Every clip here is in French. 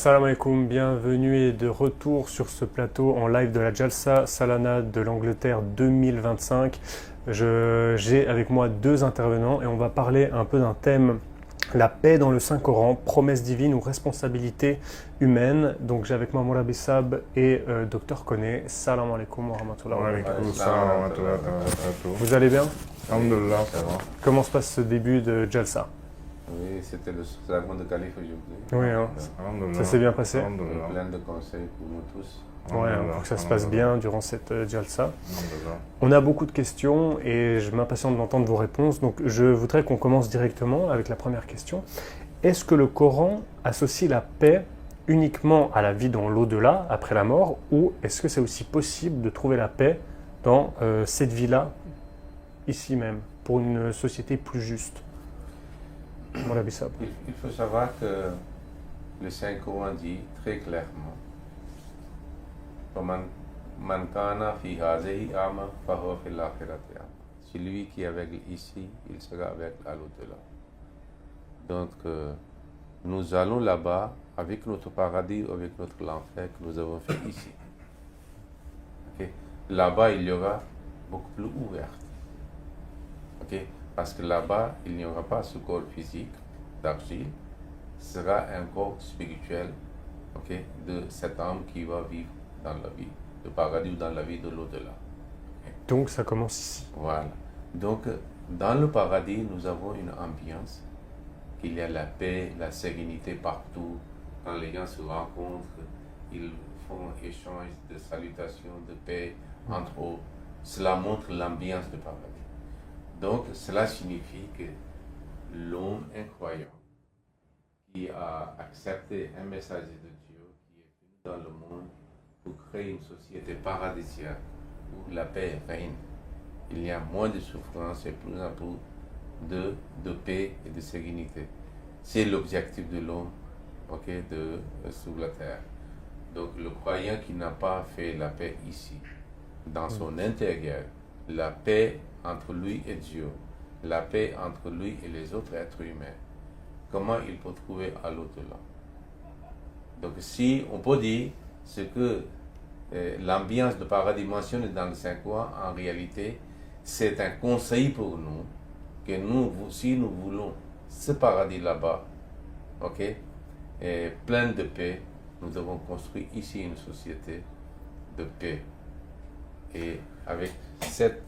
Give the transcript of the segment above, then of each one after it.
Salam alaikum, bienvenue et de retour sur ce plateau en live de la Jalsa Salana de l'Angleterre 2025. J'ai avec moi deux intervenants et on va parler un peu d'un thème, la paix dans le Saint-Coran, promesse divine ou responsabilité humaine. Donc j'ai avec moi Moula Bissab et Dr Koné. Salam alaikum wa rahmatullah. Wa alaikum salam wa rahmatullah wa barakatuh. Vous allez bien? Alhamdulillah. Comment se passe ce début de Jalsa? Oui, c'était le serment de calife aujourd'hui. Oui, hein. Alhamdulillah. Ça s'est bien passé? Alhamdulillah. Plein de conseils pour nous tous. Ouais, pour que ça se passe bien durant cette Jalsa. Alhamdulillah. On a beaucoup de questions et je m'impatiente d'entendre vos réponses. Donc je voudrais qu'on commence directement avec la première question. Est-ce que le Coran associe la paix uniquement à la vie dans l'au-delà, après la mort, ou est-ce que c'est aussi possible de trouver la paix dans cette vie-là, ici même, pour une société plus juste? Moula Bissab. Il faut savoir que le Saint-Coran dit très clairement Man kana fi hazihi ama fahuwa fil akhirati ama. Celui qui est aveugle ici, il sera aveugle à l'au-delà. Donc, nous allons là-bas avec notre paradis, avec notre l'enfer que nous avons fait ici. Okay? Là-bas, il y aura beaucoup plus ouvert. Okay? Parce que là-bas, il n'y aura pas ce corps physique d'argile, ce sera un corps spirituel, okay, de cette âme qui va vivre dans la vie de paradis ou dans la vie de l'au-delà. Okay? Donc ça commence ici. Voilà. Donc, dans le paradis, nous avons une ambiance, qu'il y a la paix, la sérénité partout. Quand les gens se rencontrent, ils font échange de salutations, de paix entre eux. Cela montre l'ambiance du paradis. Donc, cela signifie que l'homme incroyant qui a accepté un messager de Dieu, qui est venu dans le monde pour créer une société paradisiaque où la paix règne, il y a moins de souffrance et plus en plus de paix et de sérénité. C'est l'objectif de l'homme, okay, sur la terre. Donc, le croyant qui n'a pas fait la paix ici, dans son intérieur, la paix entre lui et Dieu, la paix entre lui et les autres êtres humains, comment il peut trouver à l'au-delà? Donc si on peut dire ce que l'ambiance de paradis mentionné dans le Saint-Coran, en réalité, c'est un conseil pour nous, que nous, si nous voulons ce paradis là-bas, okay, plein de paix, nous devons construire ici une société de paix. Et avec cette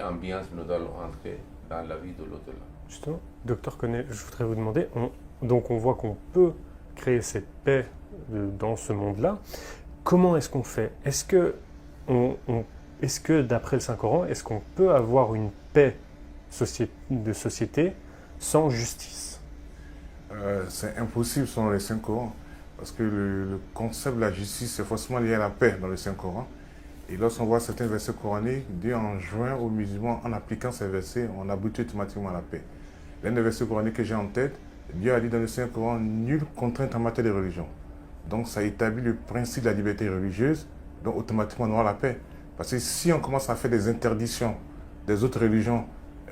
ambiance, nous allons entrer dans la vie de l'au-delà. Justement, docteur Koné, je voudrais vous demander, donc on voit qu'on peut créer cette paix dans ce monde-là. Comment est-ce qu'on fait? Est-ce que d'après le Saint-Coran, est-ce qu'on peut avoir une paix de société sans justice? C'est impossible selon le Saint-Coran, parce que le concept de la justice est forcément lié à la paix dans le Saint-Coran. Et lorsqu'on voit certains versets coraniques, Dieu enjoint aux musulmans, en appliquant ces versets, on aboutit automatiquement à la paix. L'un des versets coraniques que j'ai en tête, Dieu a dit dans le Saint-Coran, nulle contrainte en matière de religion. Donc ça établit le principe de la liberté religieuse, donc automatiquement on aura la paix. Parce que si on commence à faire des interdictions des autres religions,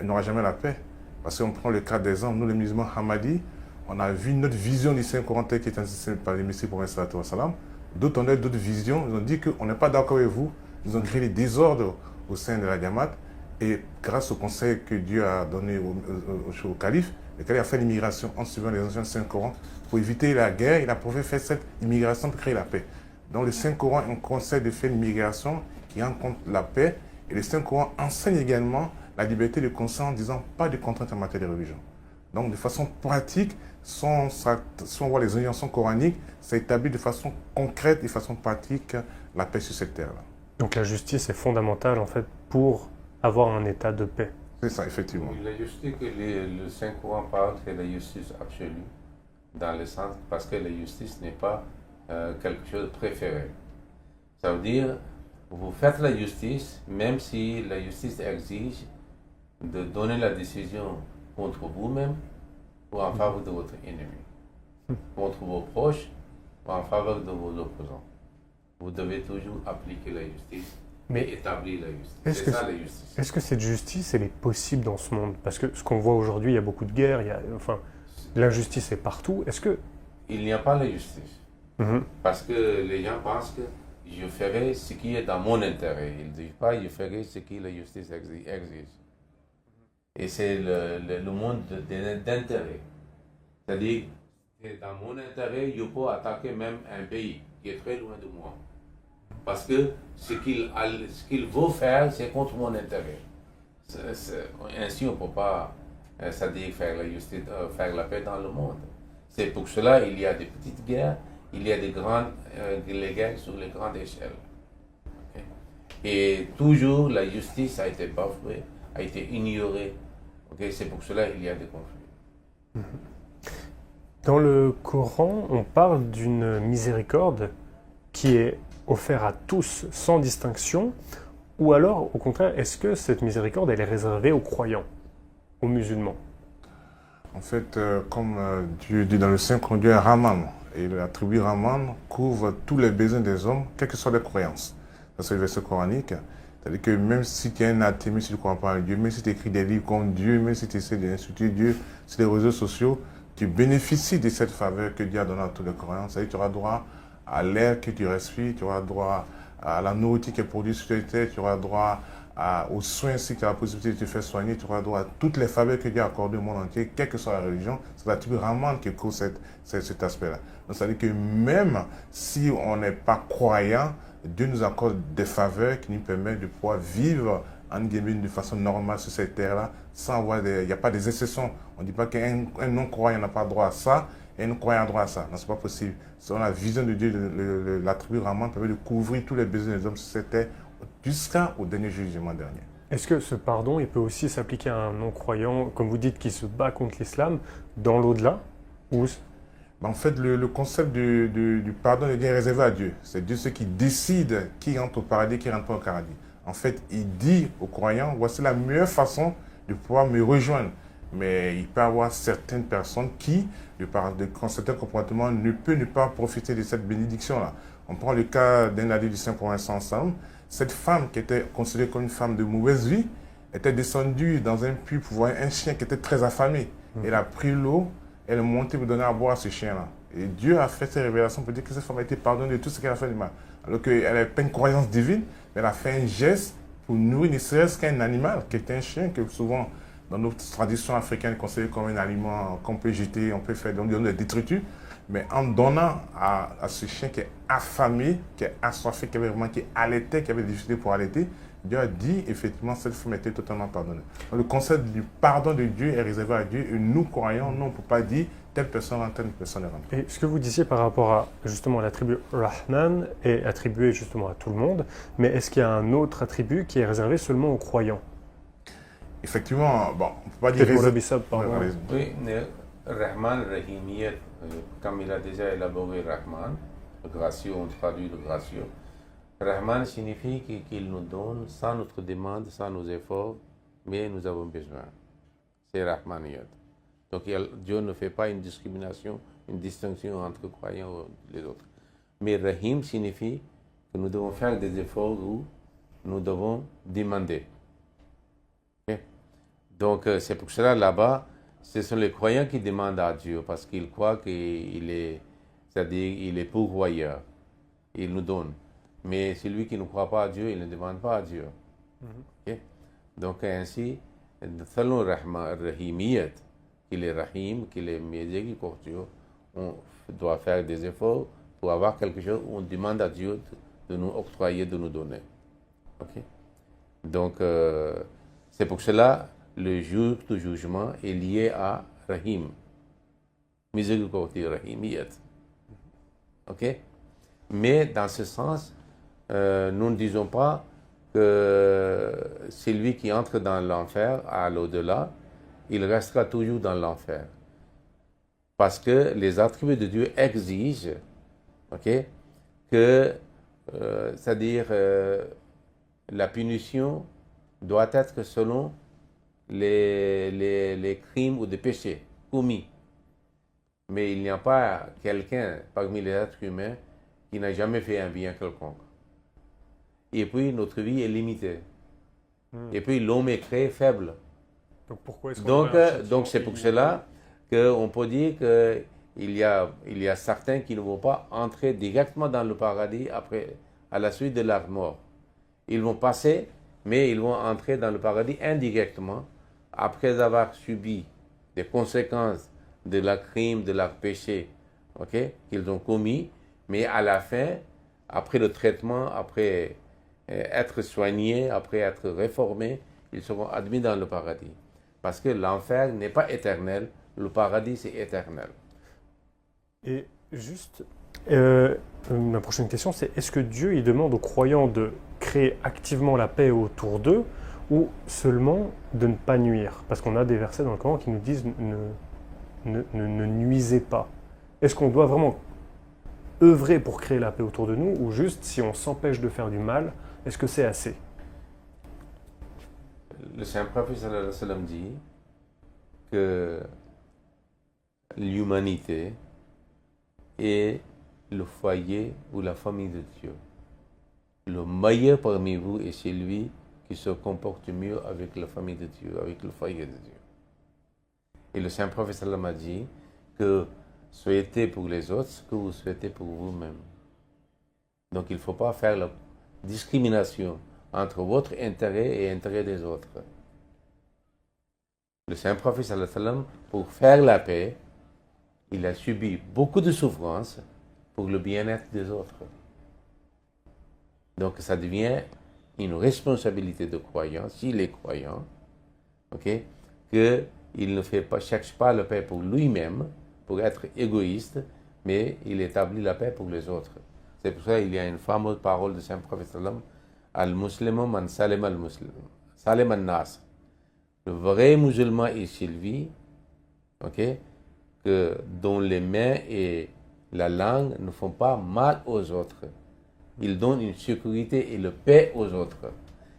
on n'aura jamais la paix. Parce qu'on prend le cas d'exemple, nous les musulmans Hamadi, on a vu notre vision du Saint-Coran tel qui est insisté par les messieurs pour salam. D'autres ont d'autres visions, ils ont dit qu'on n'est pas d'accord avec vous. Ils ont créé des désordres au sein de la Jamaat et grâce au conseil que Dieu a donné au calife, le calife a fait l'immigration en suivant les anciens Saint-Coran pour éviter la guerre. Il a préféré faire cette immigration pour créer la paix. Donc le Saint-Coran est un conseil de faire l'immigration qui rencontre la paix et le Saint-Coran enseigne également la liberté de conscience en disant pas de contraintes en matière de religion. Donc de façon pratique, si on voit les orientations coraniques, ça établit de façon concrète et de façon pratique la paix sur cette terre-là. Donc la justice est fondamentale en fait pour avoir un état de paix. C'est ça, effectivement. La justice que le Saint-Coran parle, c'est la justice absolue, dans le sens parce que la justice n'est pas quelque chose de préféré. Ça veut dire, vous faites la justice, même si la justice exige de donner la décision contre vous-même ou en faveur de votre ennemi, contre vos proches ou en faveur de vos opposants. Vous devez toujours appliquer la justice et établir la justice. C'est ça la justice. Est-ce que cette justice, elle est possible dans ce monde? Parce que ce qu'on voit aujourd'hui, il y a beaucoup de guerres, l'injustice est partout. Est-ce que il n'y a pas la justice. Mhm. Parce que les gens pensent que je ferai ce qui est dans mon intérêt. Ils ne disent pas je ferai ce que la justice exige. Et c'est le monde d'intérêt. C'est-à-dire, c'est dans mon intérêt, je peux attaquer même un pays qui est très loin de moi. Parce que ce qu'il veut faire, c'est contre mon intérêt. Ainsi, on ne peut pas, c'est-à-dire faire la justice, faire la paix dans le monde. C'est pour cela qu'il y a des petites guerres, il y a des les guerres sur les grandes échelles. Okay? Et toujours, la justice a été bafouée, a été ignorée. Okay? C'est pour cela qu'il y a des conflits. Dans le Coran, on parle d'une miséricorde qui est offerte à tous sans distinction, ou alors, au contraire, est-ce que cette miséricorde, elle est réservée aux croyants, aux musulmans? En fait, comme Dieu dit dans le Saint-Coran, Dieu est Rahman. Et la tribu Rahman couvre tous les besoins des hommes, quelles que soient les croyances. Ça, c'est le verset coranique. C'est-à-dire que même si tu es un athée, même si tu ne crois pas en Dieu, même si tu écris des livres comme Dieu, même si tu essaies d'insulter Dieu sur les réseaux sociaux, tu bénéficies de cette faveur que Dieu a donnée à tous les croyants. C'est-à-dire que tu auras droit à l'air que tu respires, tu auras droit à la nourriture qui est produite sur ta terre, tu auras droit aux soins si tu as la possibilité de te faire soigner, tu auras droit à toutes les faveurs que Dieu a accordées au monde entier, quelle que soit la religion. C'est la tribu Rahman qui cause cet aspect-là. Donc, c'est-à-dire que même si on n'est pas croyant, Dieu nous accorde des faveurs qui nous permettent de pouvoir vivre en guillemets de façon normale sur cette terre-là, sans avoir il n'y a pas des exceptions. On ne dit pas qu'un non-croyant n'a pas droit à ça, et un croyant a droit à ça. Non, ce n'est pas possible. Selon la vision de Dieu, la tribu Rahman permet de couvrir tous les besoins des hommes sur cette terre jusqu'au dernier jugement dernier. Est-ce que ce pardon, il peut aussi s'appliquer à un non-croyant, comme vous dites, qui se bat contre l'islam, dans l'au-delà ou... En fait, le concept du pardon est bien réservé à Dieu. C'est Dieu ceux qui décide qui rentre au paradis, qui rentre pas au paradis. En fait, il dit aux croyants, voici la meilleure façon de pouvoir me rejoindre. Mais il peut y avoir certaines personnes qui, de certains comportements, ne peuvent ne pas profiter de cette bénédiction-là. On prend le cas d'un hadith du Saint-Coran ensemble. Cette femme qui était considérée comme une femme de mauvaise vie était descendue dans un puits pour voir un chien qui était très affamé. Elle a pris l'eau, elle est montée pour donner à boire à ce chien-là. Et Dieu a fait ces révélations pour dire que cette femme a été pardonnée de tout ce qu'elle a fait de mal. Alors qu'elle n'avait pas une croyance divine, mais elle a fait un geste pour nourrir ne serait-ce qu'un animal, qui était un chien, que souvent, dans notre tradition africaine, est considéré comme un aliment qu'on peut jeter, on peut faire des détritus. Mais en donnant à ce chien qui est affamé, qui est assoiffé, qui allaitait, qui avait des difficultés pour allaiter, Dieu a dit, effectivement, cette femme était totalement pardonnée. Donc, le concept du pardon de Dieu est réservé à Dieu et nous, croyants, non, on ne peut pas dire telle personne rentre, telle personne rentre. Et ce que vous disiez par rapport à justement l'attribut Rahman est attribué justement à tout le monde, mais est-ce qu'il y a un autre attribut qui est réservé seulement aux croyants? Effectivement, bon, on ne peut pas dire réservé. Oui, Rahman, Rahimiyat, comme il a déjà élaboré Rahman, le gracieux, on traduit le gracieux. Rahman signifie qu'il nous donne sans notre demande, sans nos efforts, mais nous avons besoin. C'est Rahmaniyat. Donc Dieu ne fait pas une discrimination, une distinction entre croyants et les autres. Mais Rahim signifie que nous devons faire des efforts où nous devons demander. Okay? Donc c'est pour cela là-bas, ce sont les croyants qui demandent à Dieu parce qu'ils croient qu'il est, c'est-à-dire il est pourvoyeur. Il nous donne. Mais celui qui ne croit pas à Dieu, il ne demande pas à Dieu. Okay? Donc ainsi, selon Rahimiyat, qu'il est Rahim, qu'il est miséricordieux, on doit faire des efforts pour avoir quelque chose où on demande à Dieu de nous octroyer, de nous donner. Okay? Donc c'est pour cela le jour du jugement est lié à Rahim, miséricordieux, Rahimiyat. Ok? Mais dans ce sens, nous ne disons pas que celui qui entre dans l'enfer, à l'au-delà, il restera toujours dans l'enfer. Parce que les attributs de Dieu exigent, okay, que, c'est-à-dire, la punition doit être selon les crimes ou des péchés commis. Mais il n'y a pas quelqu'un parmi les êtres humains qui n'a jamais fait un bien quelconque. Et puis, notre vie est limitée. Et puis, l'homme est créé faible. Donc, pourquoi est-ce qu'on donc c'est pour cela qu'on peut dire il y a certains qui ne vont pas entrer directement dans le paradis après, à la suite de leur mort. Ils vont passer, mais ils vont entrer dans le paradis indirectement après avoir subi des conséquences de leur crime, de leur péché, qu'ils ont commis, mais à la fin, après le traitement, après être soignés, après être réformés, ils seront admis dans le paradis. Parce que l'enfer n'est pas éternel, le paradis c'est éternel. Et juste, ma prochaine question, c'est est-ce que Dieu il demande aux croyants de créer activement la paix autour d'eux ou seulement de ne pas nuire? Parce qu'on a des versets dans le Coran qui nous disent ne nuisez pas. Est-ce qu'on doit vraiment œuvrer pour créer la paix autour de nous ou juste si on s'empêche de faire du mal, est-ce que c'est assez? Le Saint-Prophète sallallahu alayhi wa sallam dit que l'humanité est le foyer ou la famille de Dieu. Le meilleur parmi vous est celui qui se comporte mieux avec la famille de Dieu, avec le foyer de Dieu. Et le Saint-Prophète sallam a dit que souhaitez pour les autres ce que vous souhaitez pour vous-même. Donc il ne faut pas faire la discrimination entre votre intérêt et l'intérêt des autres. Le Saint-Prophète sallallahu alayhi wa sallam, pour faire la paix, il a subi beaucoup de souffrances pour le bien-être des autres. Donc ça devient une responsabilité de croyant, s'il est croyant, qu'il ne cherche pas la paix pour lui-même, pour être égoïste, mais il établit la paix pour les autres. C'est pour ça qu'il y a une fameuse parole de Saint-Prophète sallam, Al-Muslimu man salim al-Muslim, salim al-Nas. Le vrai musulman est celui, dont les mains et la langue ne font pas mal aux autres. Il donne une sécurité et la paix aux autres.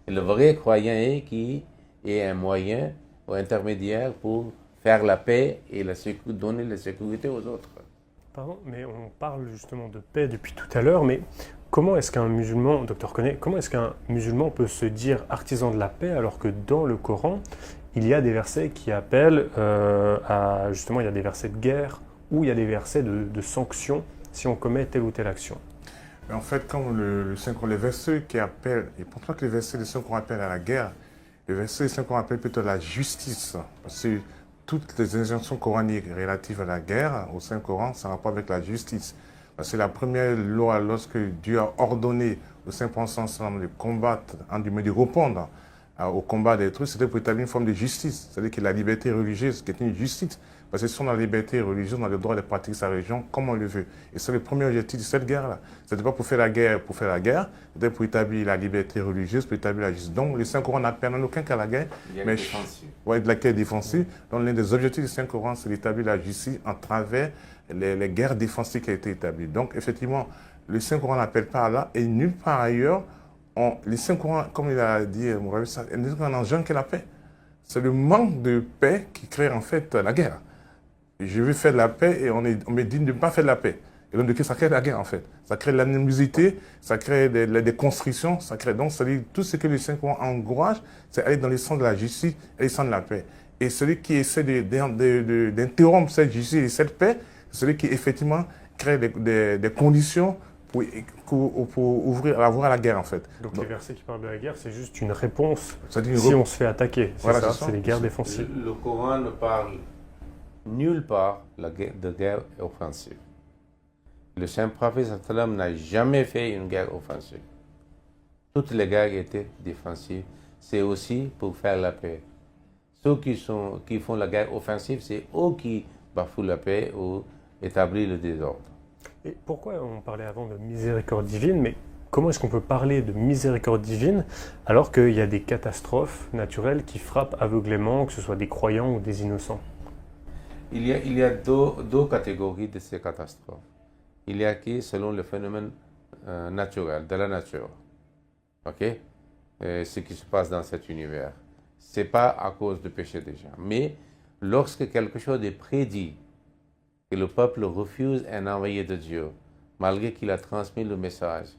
Et le vrai croyant est qui est un moyen ou intermédiaire pour faire la paix et donner la sécurité aux autres. Pardon, mais on parle justement de paix depuis tout à l'heure, mais comment est-ce qu'un musulman, docteur Koné, comment est-ce qu'un musulman peut se dire artisan de la paix alors que dans le Coran, il y a des versets qui appellent justement, il y a des versets de guerre ou il y a des versets de sanctions si on commet telle ou telle action? Mais en fait, comme les versets qui appellent, et pourtant que les versets du Saint-Coran appellent à la guerre, les versets du Saint-Coran appellent plutôt à la justice. Parce que toutes les injonctions coraniques relatives à la guerre, au Saint-Coran, ça a rapport avec la justice. C'est la première loi lorsque Dieu a ordonné au Saint-Prophète de combattre, de répondre au combat des trucs, c'était pour établir une forme de justice. C'est-à-dire que la liberté religieuse, qui est une justice, parce que si on a la liberté religieuse, on a le droit de pratiquer sa religion comme on le veut. Et c'est le premier objectif de cette guerre-là. Ce n'était pas pour faire la guerre, c'était pour établir la liberté religieuse, pour établir la justice. Donc le Saint-Coran n'appelle en aucun cas la guerre, mais de la guerre défensive. Donc l'un des objectifs du Saint-Coran, c'est d'établir la justice à travers les guerres défensives qui ont été établies. Donc effectivement, le Saint-Coran n'appelle pas à là, et nulle part ailleurs, le Saint-Coran, comme il a dit Mouravi, on n'engendre que la paix. C'est le manque de paix qui crée en fait la guerre. Je veux faire de la paix et on me dit de ne pas faire de la paix. Et donc, ça crée la guerre, en fait. Ça crée l'animosité, ça crée des constrictions, ça crée donc, c'est-à-dire, tout ce que le Saint-Coran encourage, c'est aller dans le sens de la justice et le sens de la paix. Et celui qui essaie d'interrompre cette justice et cette paix, c'est celui qui, effectivement, crée des conditions pour ouvrir la voie à la guerre, en fait. Donc les versets qui parlent de la guerre, c'est juste une réponse si on se fait attaquer. Voilà, ça, c'est les guerres défensives. Le Coran ne parle nulle part de guerre offensive. Le Saint-Prophète n'a jamais fait une guerre offensive. Toutes les guerres étaient défensives. C'est aussi pour faire la paix. Ceux qui font la guerre offensive, c'est eux qui bafouent la paix ou établissent le désordre. Et pourquoi on parlait avant de miséricorde divine, mais comment est-ce qu'on peut parler de miséricorde divine alors qu'il y a des catastrophes naturelles qui frappent aveuglément, que ce soit des croyants ou des innocents? Il y a deux catégories de ces catastrophes. Il y a qui, selon le phénomène naturel, de la nature. Ce qui se passe dans cet univers. Ce n'est pas à cause du péché des gens. Mais lorsque quelque chose est prédit, que le peuple refuse un envoyé de Dieu, malgré qu'il a transmis le message,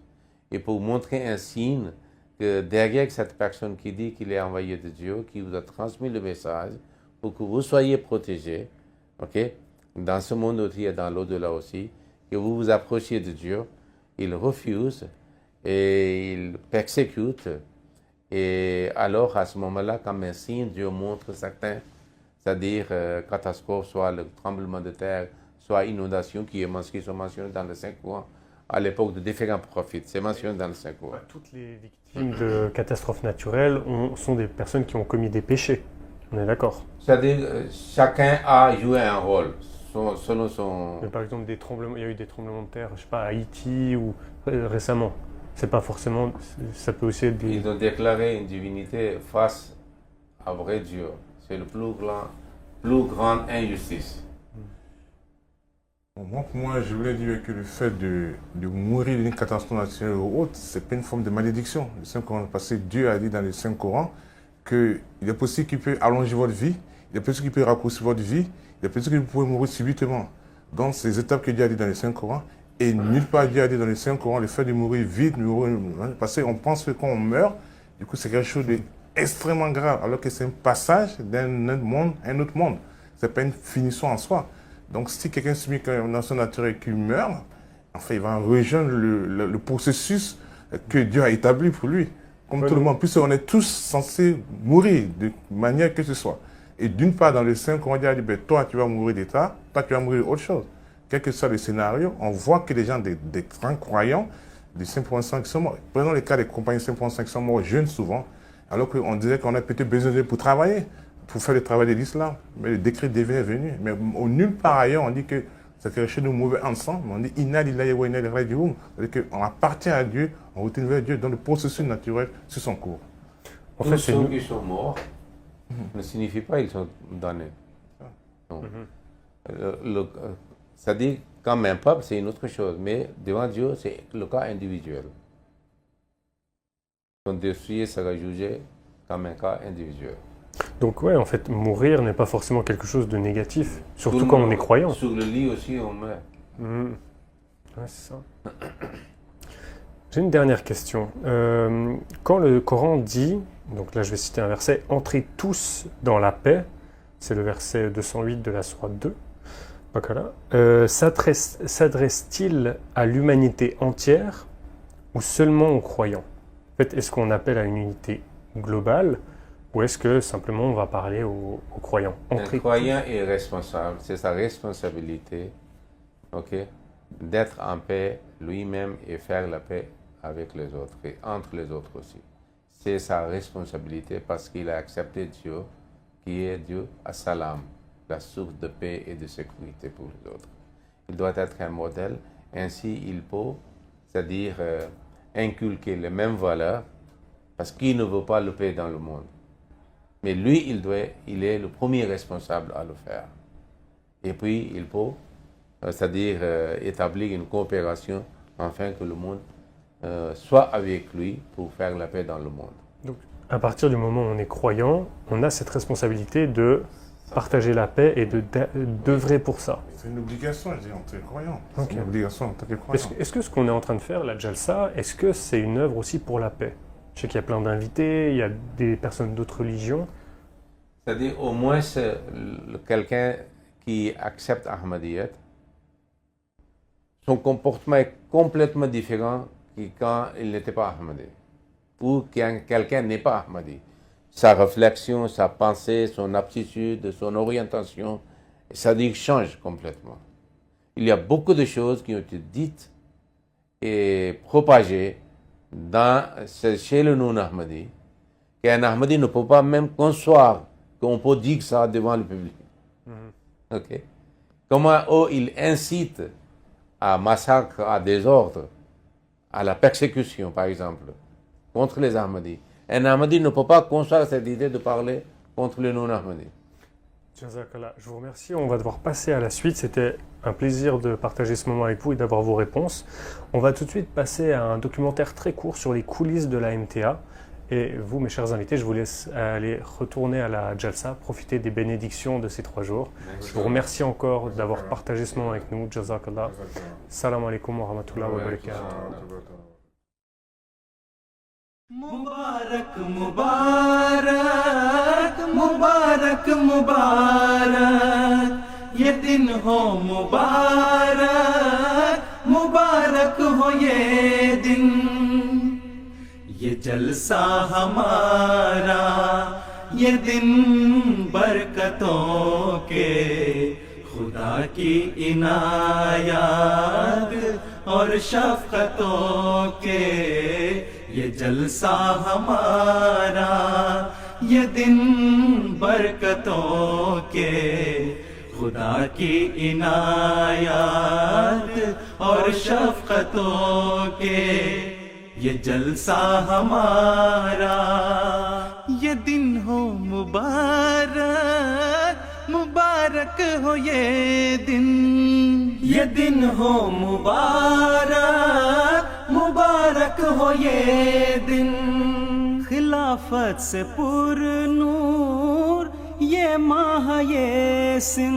et pour montrer un signe que derrière cette personne qui dit qu'il est envoyé de Dieu, qui vous a transmis le message, pour que vous soyez protégés, dans ce monde aussi et dans l'au-delà aussi, que vous vous approchiez de Dieu, il refuse et il persécute. Et alors, à ce moment-là, comme un signe, Dieu montre certains, c'est-à-dire catastrophes, soit le tremblement de terre, soit inondation, qui sont mentionnées dans les 5 courants, à l'époque de différents prophètes. C'est mentionné dans les 5 courants. Toutes les victimes de catastrophes naturelles sont des personnes qui ont commis des péchés. On est d'accord. C'est-à-dire, chacun a joué un rôle, selon son... Mais par exemple, il y a eu des tremblements de terre, je sais pas, à Haïti ou récemment. C'est pas forcément... Ça peut aussi être des... Ils ont déclaré une divinité face à vrai Dieu. C'est le plus grande injustice. Bon, pour moi, je voulais dire que le fait de mourir d'une catastrophe naturelle ou autre, c'est pas une forme de malédiction. Le Saint-Coran, parce que Dieu a dit dans le Saint-Coran qu'il est possible qu'il peut allonger votre vie, il est possible qu'il peut raccourcir votre vie, il est possible que vous pouvez mourir subitement. Donc, ces étapes que Dieu a dit dans le Saint-Coran, et nulle part Dieu a dit dans le Saint-Coran le fait de mourir vite, parce qu'on pense que quand on meurt, du coup, c'est quelque chose d'extrêmement grave, alors que c'est un passage d'un monde à un autre monde. C'est pas une finition en soi. Donc, si quelqu'un subit une nation naturelle et qu'il meurt, en fait, il va rejoindre le processus que Dieu a établi pour lui. Comme tout le monde. Puisqu'on est tous censés mourir de manière que ce soit. Et d'une part, dans le Saint-Coran, Dieu a dit, ben, toi, tu vas mourir d'état, toi, tu vas mourir autre chose. Quel que soit le scénario, on voit que les gens, des grands croyants, des 5.5 qui sont morts. Prenons le cas des compagnies 5.5 qui sont morts jeunes souvent, alors qu'on disait qu'on a peut-être besoin d'eux pour travailler, pour faire le travail de l'islam. Mais le décret divin est venu. Mais nulle part ailleurs, on dit que c'est quelque chose de mauvais ensemble. On dit inna lillahi wa inna ilayhi raji'un. C'est-à-dire qu'on appartient à Dieu, on retourne vers Dieu dans le processus naturel sur son cours. En fait, ceux qui sont morts ne signifie pas qu'ils sont damnés. C'est-à-dire, comme un peuple, c'est une autre chose. Mais devant Dieu, c'est le cas individuel. Donc, Dieu sera jugé comme un cas individuel. Donc ouais, en fait, mourir n'est pas forcément quelque chose de négatif, surtout quand on est croyant. Sur le lit aussi, on meurt. Ouais, c'est ça. J'ai une dernière question. Quand le Coran dit, donc là je vais citer un verset, « Entrez tous dans la paix », c'est le verset 208 de la sourate 2, s'adresse-t-il à l'humanité entière ou seulement aux croyants? En fait, est-ce qu'on appelle à une unité globale ou est-ce que simplement on va parler aux croyants? Un croyant est responsable, c'est sa responsabilité, d'être en paix lui-même et faire la paix avec les autres et entre les autres aussi. C'est sa responsabilité parce qu'il a accepté Dieu, qui est Dieu as-salam, la source de paix et de sécurité pour les autres. Il doit être un modèle, ainsi il peut, c'est-à-dire inculquer les mêmes valeurs, parce qu'il ne veut pas le paix dans le monde. Mais lui, il est le premier responsable à le faire. Et puis, il peut, c'est-à-dire établir une coopération afin que le monde soit avec lui pour faire la paix dans le monde. Donc, à partir du moment où on est croyant, on a cette responsabilité de partager la paix et d'œuvrer pour ça. C'est une obligation, je dis, en tant que croyant. C'est une obligation en tant que croyant. Est-ce que ce qu'on est en train de faire, la Jalsa, est-ce que c'est une œuvre aussi pour la paix? Je sais qu'il y a plein d'invités, il y a des personnes d'autres religions. C'est-à-dire, au moins, c'est quelqu'un qui accepte Ahmadiyyat, son comportement est complètement différent que quand il n'était pas Ahmadi. Ou quand quelqu'un n'est pas Ahmadi. Sa réflexion, sa pensée, son aptitude, son orientation, c'est-à-dire change complètement. Il y a beaucoup de choses qui ont été dites et propagées chez le non-Ahmadi, qu'un Ahmadi ne peut pas même concevoir qu'on peut dire ça devant le public. Comment il incite à massacre, à désordre, à la persécution, par exemple, contre les Ahmadis. Un Ahmadi ne peut pas concevoir cette idée de parler contre les non-Ahmadis. Jazakallah, je vous remercie. On va devoir passer à la suite. C'était un plaisir de partager ce moment avec vous et d'avoir vos réponses. On va tout de suite passer à un documentaire très court sur les coulisses de la MTA. Et vous, mes chers invités, je vous laisse aller retourner à la Jalsa, profiter des bénédictions de ces 3 jours. Je vous remercie encore d'avoir partagé ce moment avec nous. Jazakallah. Salam alaikum wa rahmatullahi wa barakatuh. Mubarak Mubarak Mubarak Mubarak یہ دن ہو مبارک مبارک ہو یہ دن یہ جلسہ ہمارا یہ دن برکتوں کے خدا کی عنایات اور شفقتوں کے یہ جلسہ ہمارا یہ دن برکتوں کے خدا کی عنایات اور شفقتوں کے یہ جلسہ ہمارا یہ دن ہو مبارک مبارک ہو یہ دن یہ دن ہو مبارک مبارک ہو یہ دن خلافت سے پر نور یہ ماہ یہ سن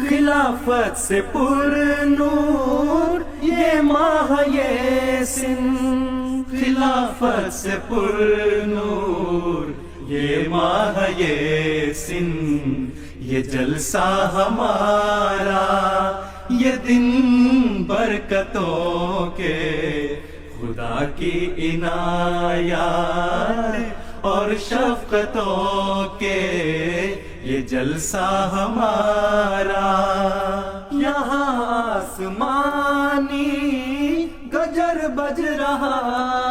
خلافت سے پر نور یہ ماہ یہ سن خلافت سے پر نور یہ ماہ یہ سن یہ جلسہ ہمارا یہ دن برکتوں کے خدا کی عنایات اور شفقتوں کے یہ جلسہ ہمارا یہاں آسمانی گجر بج رہا